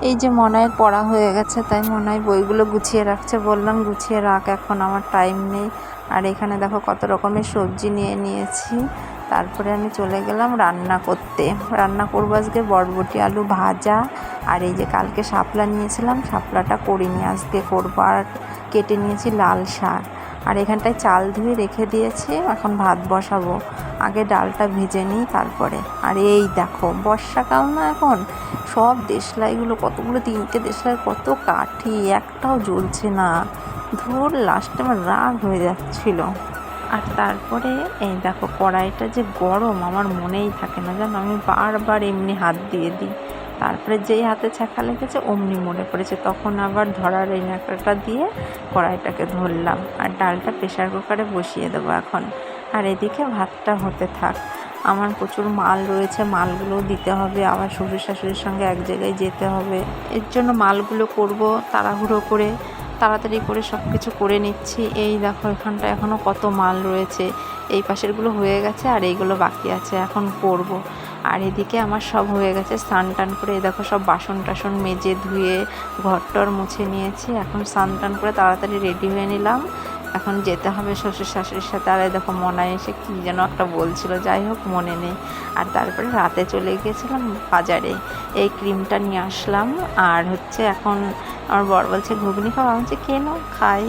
এই যে মনায়ের পড়া হয়ে গেছে, তাই মনায় বইগুলো গুছিয়ে রাখছে। বললাম গুছিয়ে রাখ, এখন আমার টাইম নেই। আর এখানে দেখো কত রকমের সবজি নিয়ে নিয়েছি। তারপরে আমি চলে গেলাম রান্না করতে। রান্না করবো আজকে বরবটি আলু ভাজা, আর এই যে কালকে শাপলা নিয়েছিলাম, শাপলাটা করিনি, আজকে করবো। আর কেটে নিয়েছি লাল শাক। আর এখানটায় চাল ধুয়ে রেখে দিয়েছি, এখন ভাত বসাবো। আগে ডালটা ভেজে নিই তারপরে। আর এই দেখো বর্ষাকাল না, এখন সব দেশলাইগুলো কতগুলো, 3টে দেশলাই, কত কাঠি, একটাও জ্বলছে না। ধুর, লাস্টে আমার রাগ হয়ে যাচ্ছিল। আর তারপরে এই দেখো কড়াইটা যে গরম আমার মনেই থাকে না, জানো, আমি বারবার এমনি হাত দিয়ে দিই। তারপরে যেই হাতে ছ্যাঁকা লেগেছে অমনি মনে পড়েছে, তখন আবার ধরার এই ন্যাকড়াটা দিয়ে কড়াইটাকে ধরলাম। আর ডালটা প্রেশার কুকারে বসিয়ে দেবো এখন। আর এদিকে ভাতটা হতে থাক। আমার প্রচুর মাল রয়েছে, মালগুলোও দিতে হবে, আবার শ্বশুর শাশুড়ির সঙ্গে এক জায়গায় যেতে হবে। এর জন্য মালগুলো করব তাড়াহুড়ো করে, তাড়াতাড়ি করে সব কিছু করে নিচ্ছি। এই দেখো এখানটা এখনও কত মাল রয়েছে, এই পাশেরগুলো হয়ে গেছে আর এইগুলো বাকি আছে, এখন করব। আর এদিকে আমার সব হয়ে গেছে, স্নান টান করে এই দেখো সব বাসন টাসন মেজে ধুয়ে ঘরটর মুছে নিয়েছি। এখন স্নান টান করে তাড়াতাড়ি রেডি হয়ে নিলাম, এখন যেতে হবে শ্বশুর শাশুড়ির সাথে। আর দেখো মনায় এসে কী যেন একটা বলছিল, যাই হোক মনে নেই। আর তারপরে রাতে চলে গিয়েছিলাম বাজারে, এই ক্রিমটা নিয়ে আসলাম। আর এখন আমার বর বলছে ঘুগনি খাওয়া, আমি বলছি কেন খাই।